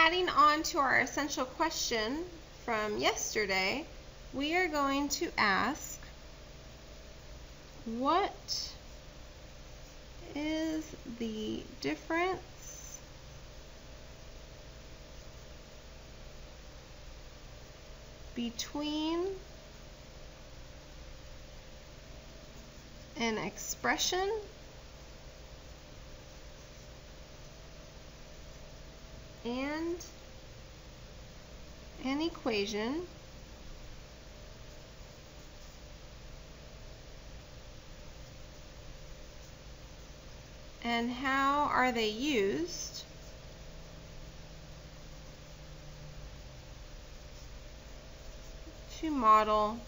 adding on to our essential question from yesterday, we are going to ask, what is the difference between an expression and an equation and how are they used to model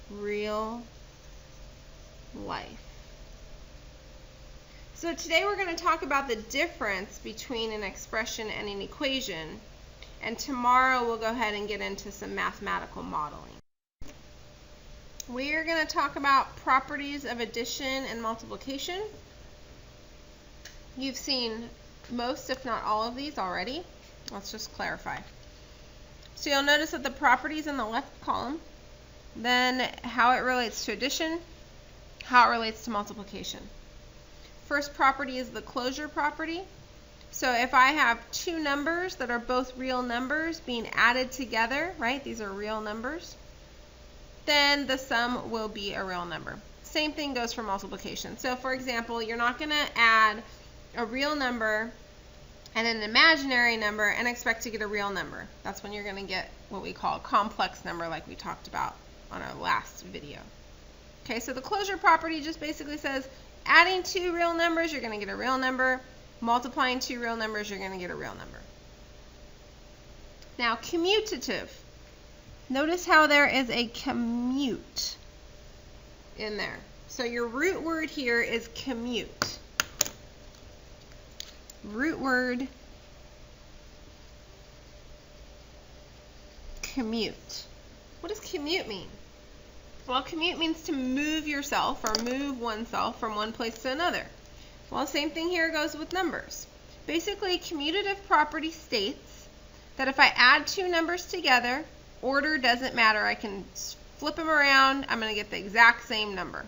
real life? So today we're going to talk about the difference between an expression and an equation, and tomorrow we'll go ahead and get into some mathematical modeling. We are going to talk about properties of addition and multiplication. You've seen most, if not all of these already. Let's just clarify. So you'll notice that the properties in the left column, then how it relates to addition, how it relates to multiplication. First property is the closure property. So if I have two numbers that are both real numbers being added together, right, these are real numbers, then the sum will be a real number. Same thing goes for multiplication. So for example, you're not going to add a real number and an imaginary number and expect to get a real number. That's when you're going to get what we call a complex number, like we talked about on our last video. Okay, so the closure property just basically says adding two real numbers, you're going to get a real number. Multiplying two real numbers, you're going to get a real number. Now, commutative. Notice how there is a commute in there. So your root word here is commute. Root word, commute. What does commute mean? Well, commute means to move yourself or move oneself from one place to another. Well, same thing here goes with numbers. Basically, commutative property states that if I add two numbers together, order doesn't matter. I can flip them around. I'm going to get the exact same number.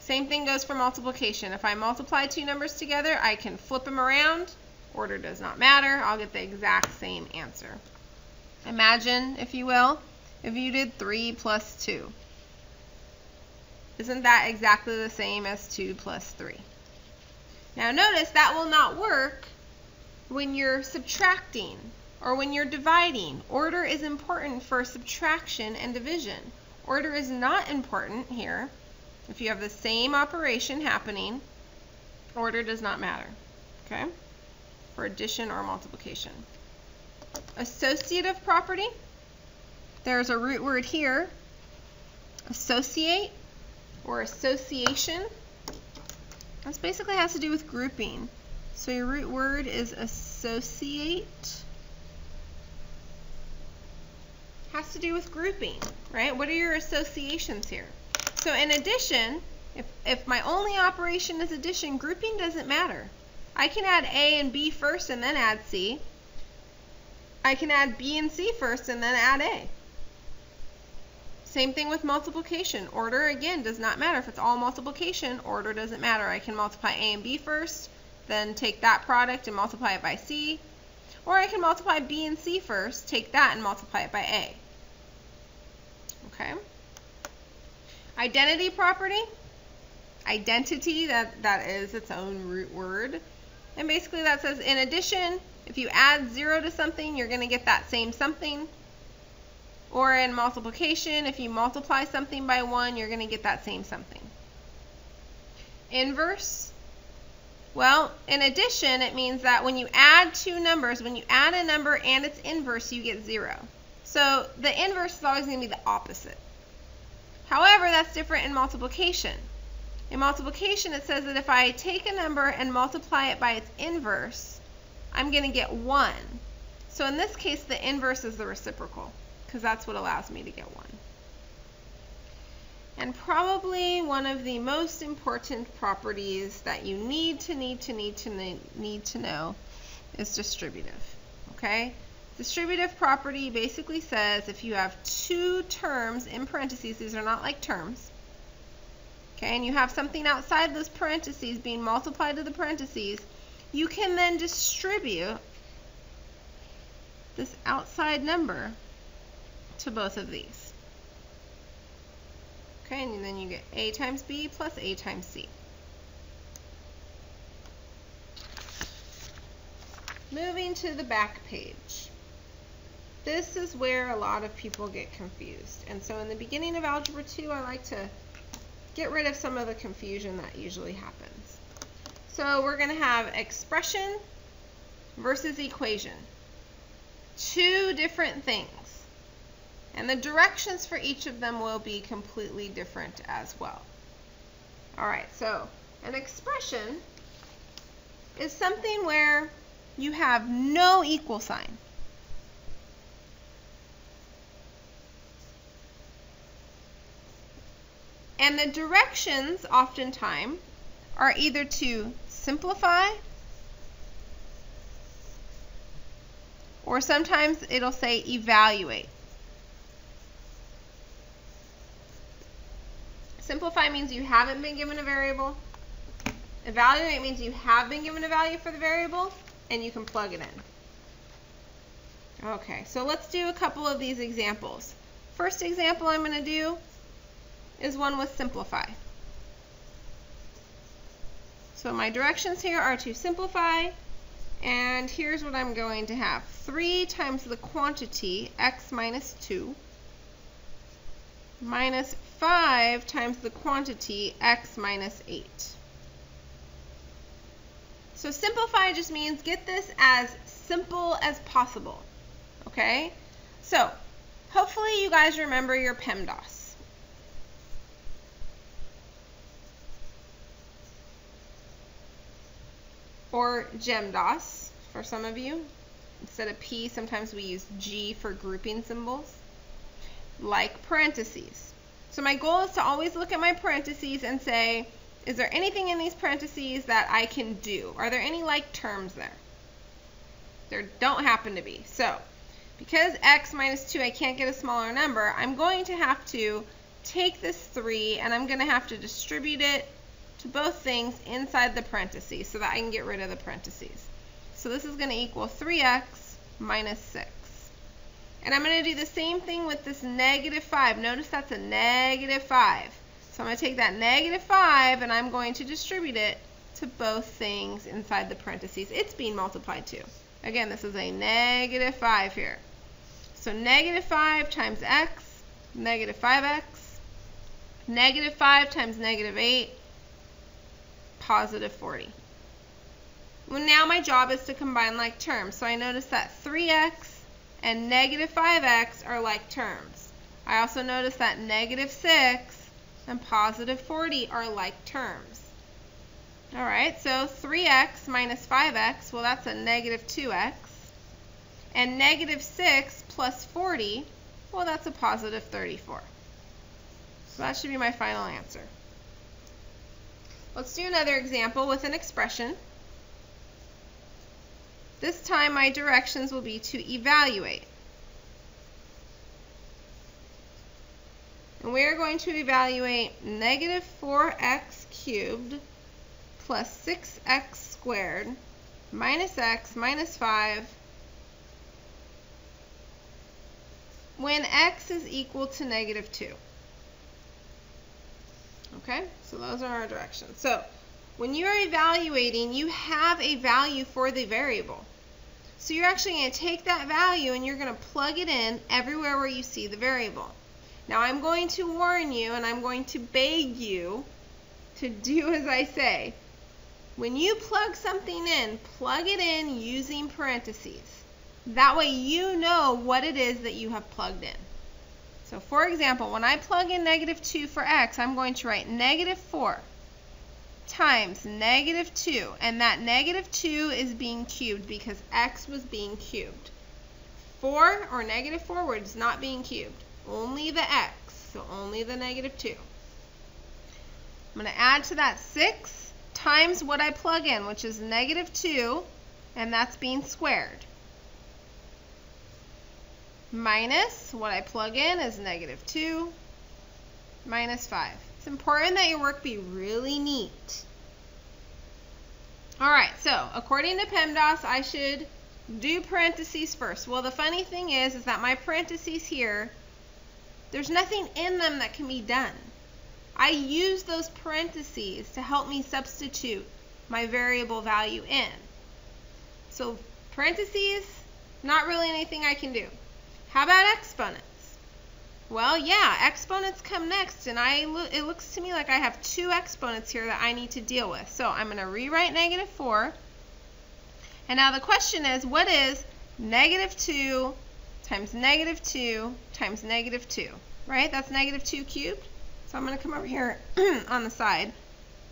Same thing goes for multiplication. If I multiply two numbers together, I can flip them around. Order does not matter. I'll get the exact same answer. Imagine, if you will, if you did 3 plus 2. Isn't that exactly the same as 2 plus 3? Now notice that will not work when you're subtracting or when you're dividing. Order is important for subtraction and division. Order is not important here. If you have the same operation happening, order does not matter, okay, for addition or multiplication. Associative property, there's a root word here, associate or association. This basically has to do with grouping. So your root word is associate. Has to do with grouping, right? What are your associations here? So in addition, if my only operation is addition, grouping doesn't matter. I can add A and B first and then add C. I can add B and C first and then add A. Same thing with multiplication. Order, again, does not matter. If it's all multiplication, order doesn't matter. I can multiply A and B first, then take that product and multiply it by C. Or I can multiply B and C first, take that and multiply it by A. Okay? Identity property. Identity, that is its own root word. And basically that says in addition, if you add 0 to something, you're going to get that same something. Or in multiplication, if you multiply something by 1, you're going to get that same something. Inverse. Well, in addition, it means that when you add two numbers, when you add a number and its inverse, you get 0. So the inverse is always going to be the opposite. However, that's different in multiplication. In multiplication, it says that if I take a number and multiply it by its inverse, I'm going to get 1. So in this case, the inverse is the reciprocal, because that's what allows me to get 1. And probably one of the most important properties that you need to know is distributive, okay? Distributive property basically says if you have two terms in parentheses, these are not like terms, okay, and you have something outside those parentheses being multiplied to the parentheses, you can then distribute this outside number to both of these. Okay, and then you get a times b plus a times c. Moving to the back page. This is where a lot of people get confused. And so in the beginning of Algebra 2, I like to get rid of some of the confusion that usually happens. So we're going to have expression versus equation. Two different things. And the directions for each of them will be completely different as well. Alright, so an expression is something where you have no equal sign. And the directions oftentimes are either to simplify, or sometimes it'll say evaluate. Simplify means you haven't been given a variable. Evaluate means you have been given a value for the variable and you can plug it in. Okay, so let's do a couple of these examples. First example I'm going to do is one with simplify. So my directions here are to simplify, and here's what I'm going to have. 3 times the quantity x minus 2 minus 5 times the quantity x minus 8. So simplify just means get this as simple as possible. Okay? So hopefully you guys remember your PEMDAS. Or GEMDAS for some of you. Instead of P, sometimes we use G for grouping symbols. Like parentheses. So my goal is to always look at my parentheses and say, is there anything in these parentheses that I can do? Are there any like terms there? There don't happen to be. So, because x minus 2, I can't get a smaller number, I'm going to have to take this 3 and I'm going to have to distribute it to both things inside the parentheses so that I can get rid of the parentheses. So this is going to equal 3x minus 6. And I'm going to do the same thing with this negative 5. Notice that's a negative 5. So I'm going to take that negative 5 and I'm going to distribute it to both things inside the parentheses. It's being multiplied too. Again, this is a negative 5 here. So negative 5 times x, negative 5x, negative 5 times negative 8, positive 40. Well, now my job is to combine like terms. So I notice that 3x and negative 5x are like terms. I also notice that negative 6 and positive 40 are like terms. Alright, so 3x minus 5x, well that's a negative 2x. And negative 6 plus 40, well that's a positive 34. So that should be my final answer. Let's do another example with an expression. This time my directions will be to evaluate. And we are going to evaluate negative 4x cubed plus 6x squared minus x minus 5 when x is equal to negative 2. Okay, so those are our directions. So when you're evaluating, you have a value for the variable. So you're actually going to take that value and you're going to plug it in everywhere where you see the variable. Now I'm going to warn you and I'm going to beg you to do as I say. When you plug something in, plug it in using parentheses. That way you know what it is that you have plugged in. So for example, when I plug in negative 2 for x, I'm going to write negative 4 times negative 2. And that negative 2 is being cubed because x was being cubed. 4 or negative 4 is not being cubed. Only the x, so only the negative 2. I'm going to add to that 6 times what I plug in, which is negative 2 and that's being squared, minus what I plug in is -2 minus 5. It's important that your work be really neat. All right, so according to PEMDAS, I should do parentheses first. Well, the funny thing is that my parentheses here, there's nothing in them that can be done. I use those parentheses to help me substitute my variable value in. So parentheses, not really anything I can do. How about exponents? Well, yeah, exponents come next, and it looks to me like I have 2 exponents here that I need to deal with. So I'm going to rewrite -4. And now the question is, what is -2 times -2 times -2? Right? That's -2 cubed. So I'm going to come over here on the side.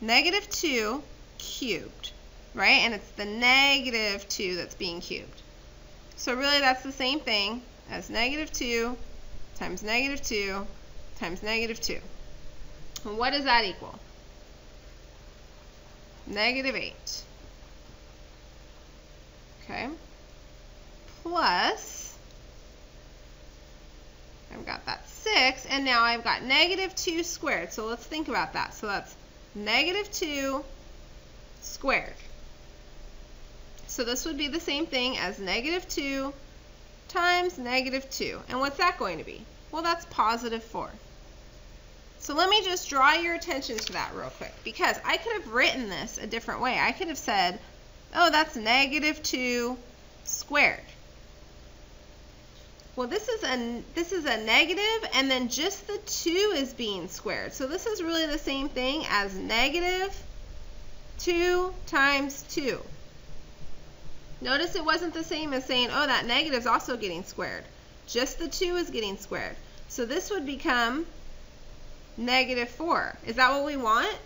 -2 cubed. Right? And it's the -2 that's being cubed. So really that's the same thing as -2 times -2 times -2. And what does that equal? -8. Okay. Plus, I've got that 6, and now I've got -2 squared. So let's think about that. So that's -2 squared. So this would be the same thing as -2 times -2. And what's that going to be? Well, that's +4. So let me just draw your attention to that real quick, because I could have written this a different way. I could have said, oh, that's -2 squared. Well, this is a negative, and then just the 2 is being squared. So this is really the same thing as -2 times 2. Notice it wasn't the same as saying, oh, that negative is also getting squared. Just the 2 is getting squared. So this would become -4. Is that what we want?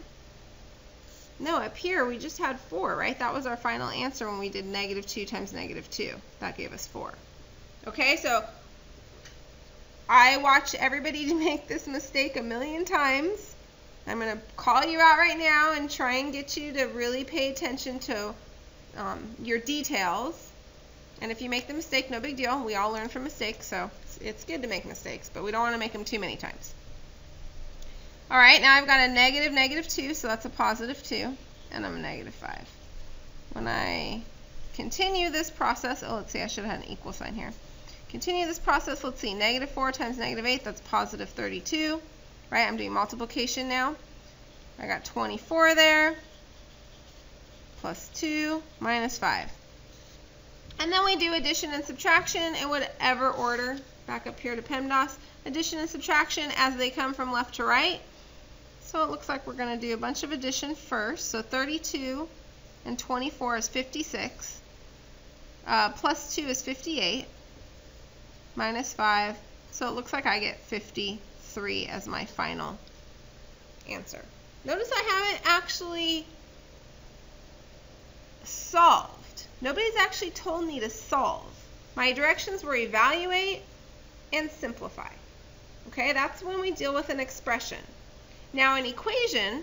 No, up here we just had 4, right? That was our final answer when we did -2 times -2. That gave us 4. Okay, so I watch everybody make this mistake a million times. I'm going to call you out right now and try and get you to really pay attention to your details. And if you make the mistake, no big deal. We all learn from mistakes, so it's good to make mistakes, but we don't want to make them too many times. All right, now I've got a -2, so that's a +2, and I'm a -5. When I continue this process, oh, let's see, I should have had an equal sign here. Continue this process, let's see, -4 times -8, that's +32, right? I'm doing multiplication now. I got 24 there, plus 2, minus 5. And then we do addition and subtraction in whatever order, back up here to PEMDAS, addition and subtraction as they come from left to right. So it looks like we're going to do a bunch of addition first. So 32 and 24 is 56, plus 2 is 58, minus 5. So it looks like I get 53 as my final answer. Notice I haven't actually solved. Nobody's actually told me to solve. My directions were evaluate and simplify. Okay, that's when we deal with an expression. Now an equation,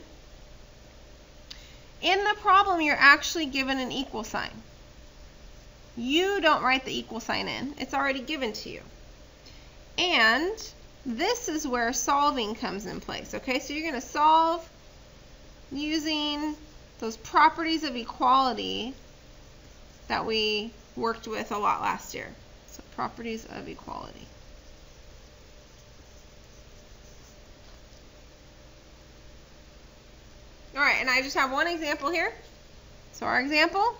in the problem you're actually given an equal sign. You don't write the equal sign in. It's already given to you. And this is where solving comes in place. Okay, so you're going to solve using those properties of equality that we worked with a lot last year. So properties of equality. All right, and I just have one example here. So our example,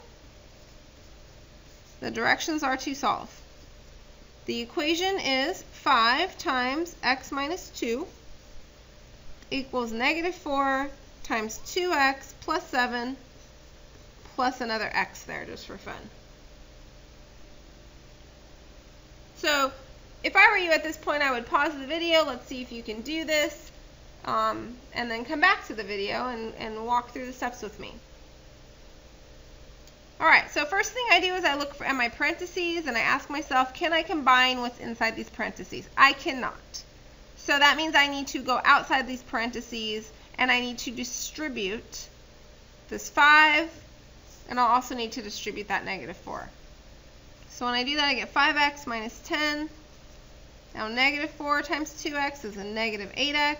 the directions are to solve. The equation is 5 times x minus 2 equals -4 times 2x plus 7 plus another x there just for fun. So if I were you at this point, I would pause the video. Let's see if you can do this. And then come back to the video and walk through the steps with me. Alright, so first thing I do is I look at my parentheses and I ask myself, can I combine what's inside these parentheses? I cannot. So that means I need to go outside these parentheses and I need to distribute this 5 And I'll also need to distribute that negative 4. So when I do that, I get 5x minus 10. Now negative 4 times 2x is a negative 8x.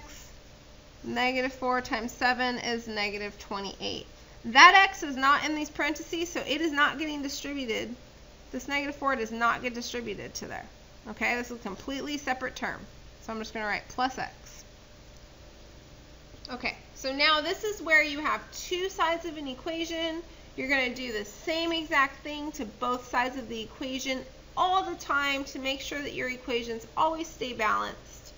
Negative 4 times 7 is negative 28. That x is not in these parentheses, so it is not getting distributed. This negative 4 does not get distributed to there. Okay, this is a completely separate term. So I'm just going to write plus x. Okay, so now this is where you have two sides of an equation. You're going to do the same exact thing to both sides of the equation all the time to make sure that your equations always stay balanced.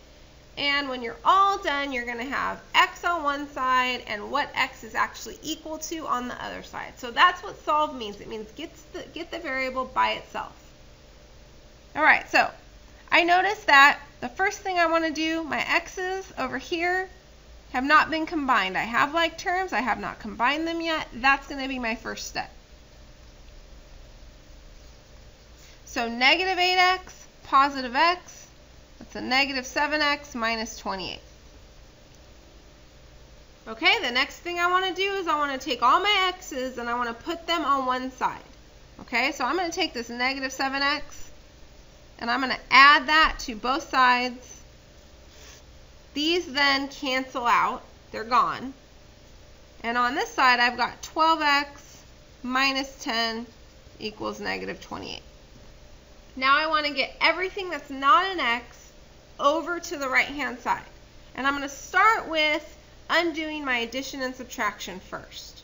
And when you're all done, you're going to have x on one side and what x is actually equal to on the other side. So that's what solve means. It means get the variable by itself. All right, so I noticed that the first thing I want to do, my x's over here have not been combined. I have like terms, I have not combined them yet. That's going to be my first step. So negative 8x, positive x, that's a negative 7x minus 28. Okay, the next thing I want to do is I want to take all my x's and I want to put them on one side. Okay, so I'm going to take this negative 7x and I'm going to add that to both sides. These then cancel out, they're gone. And on this side I've got 12x minus 10 equals negative 28. Now I want to get everything that's not an x over to the right hand side. And I'm going to start with undoing my addition and subtraction first.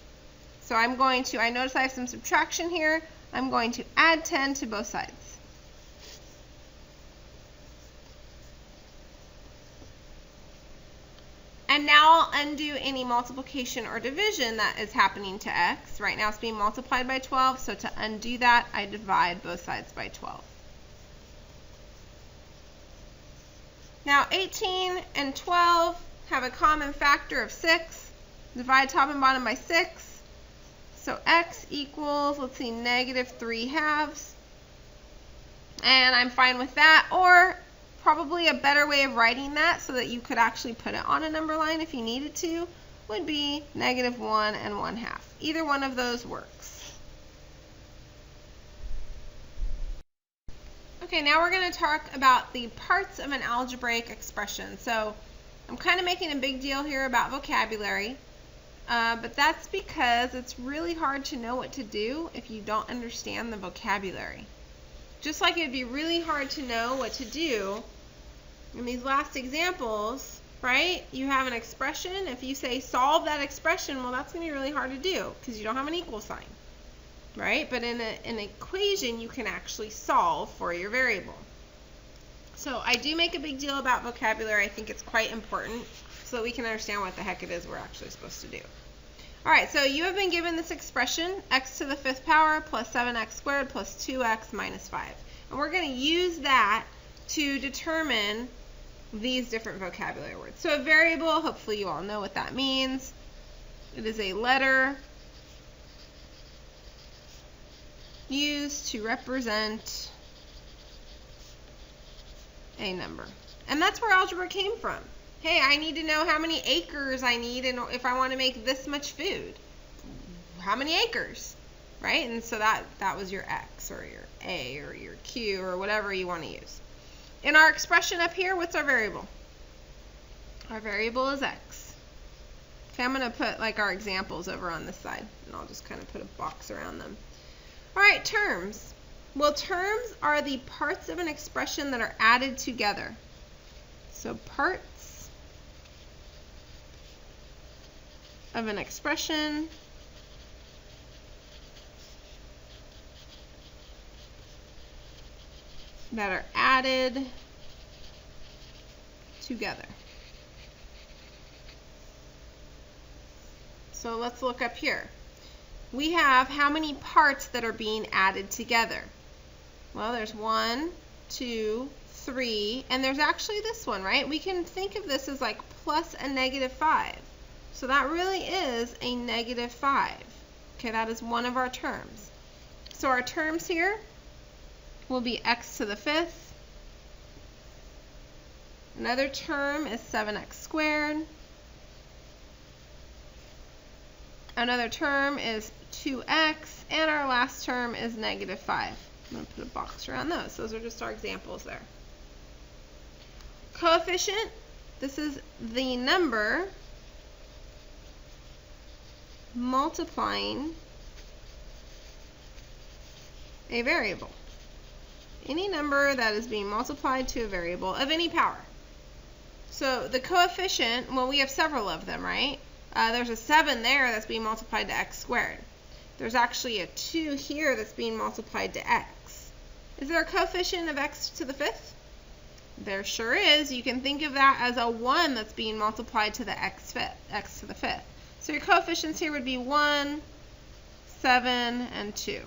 So I'm going to, I notice I have some subtraction here, I'm going to add 10 to both sides. And now I'll undo any multiplication or division that is happening to x. Right now it's being multiplied by 12, so to undo that, I divide both sides by 12. Now 18 and 12 have a common factor of 6. Divide top and bottom by 6. So x equals, let's see, negative 3/2. And I'm fine with that, or probably a better way of writing that so that you could actually put it on a number line if you needed to would be negative 1 and 1/2. Either one of those works. Okay, now we're going to talk about the parts of an algebraic expression. So I'm kind of making a big deal here about vocabulary, but that's because it's really hard to know what to do if you don't understand the vocabulary. Just like it'd be really hard to know what to do in these last examples, right? You have an expression. If you say solve that expression, well, that's going to be really hard to do because you don't have an equal sign, right? But in an equation, you can actually solve for your variable. So I do make a big deal about vocabulary. I think it's quite important so that we can understand what the heck it is we're actually supposed to do. All right, so you have been given this expression, x to the 5th power plus 7x squared plus 2x minus 5. And we're going to use that to determine these different vocabulary words. So a variable, hopefully you all know what that means. It is a letter used to represent a number. And that's where algebra came from. Hey, I need to know how many acres I need if I want to make this much food. How many acres? Right? And so that was your x or your a or your q or whatever you want to use. In our expression up here, what's our variable? Our variable is x. Okay, I'm going to put like our examples over on this side, and I'll just kind of put a box around them. All right, terms. Well, terms are the parts of an expression that are added together. So parts of an expression that are added together. So let's look up here. We have how many parts that are being added together? Well, there's 1, 2, 3, and there's actually this one, right? We can think of this as like plus a negative 5. So that really is a negative 5. Okay, that is one of our terms. So our terms here will be x to the 5th. Another term is 7x squared. Another term is 2x, and our last term is negative 5. I'm going to put a box around those. Those are just our examples there. Coefficient, this is the number multiplying a variable. Any number that is being multiplied to a variable of any power. So the coefficient, well, we have several of them, right? There's a 7 there that's being multiplied to x squared. There's actually a 2 here that's being multiplied to x. Is there a coefficient of x to the 5th? There sure is. You can think of that as a 1 that's being multiplied to the x to the 5th. So your coefficients here would be 1, 7, and 2.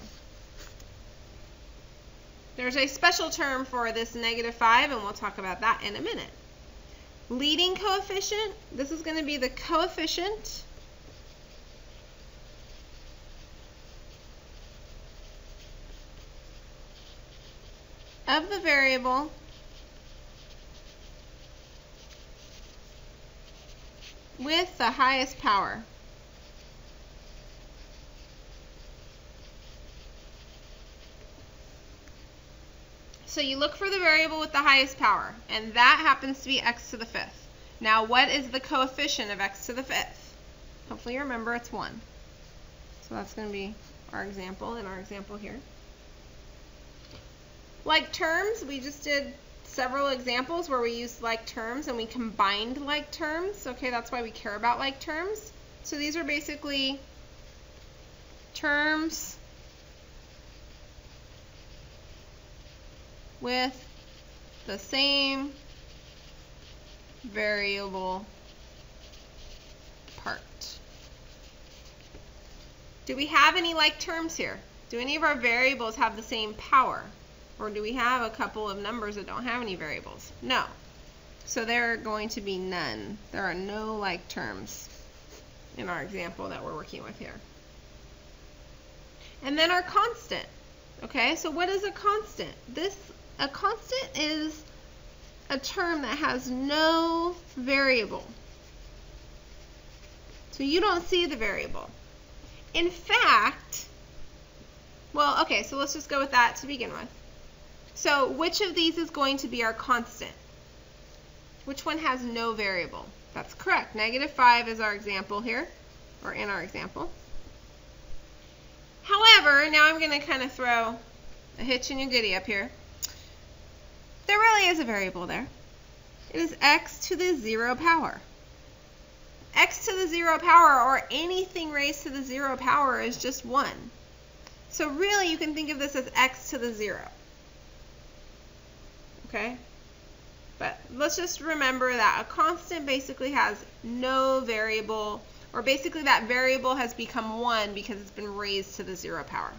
There's a special term for this negative 5, and we'll talk about that in a minute. Leading coefficient, this is going to be the coefficient of the variable with the highest power. So you look for the variable with the highest power, and that happens to be x to the 5th. Now, what is the coefficient of x to the 5th? Hopefully you remember it's 1. So that's going to be our example in our example here. Like terms, we just did several examples where we used like terms and we combined like terms. Okay, that's why we care about like terms. So these are basically terms with the same variable part. Do we have any like terms here? Do any of our variables have the same power? Or do we have a couple of numbers that don't have any variables? No. So there are going to be none. There are no like terms in our example that we're working with here. And then our constant. Okay, so what is a constant? A constant is a term that has no variable. So you don't see the variable. In fact, well, okay, so let's just go with that to begin with. So which of these is going to be our constant? Which one has no variable? That's correct. Negative 5 is our example here, or in our example. However, now I'm going to kind of throw a hitch in your goodie up here. There really is a variable there. It is x to the 0 power. X to the 0 power, or anything raised to the 0 power, is just 1. So really you can think of this as x to the 0. Okay? But let's just remember that a constant basically has no variable, or basically that variable has become 1 because it's been raised to the 0 power.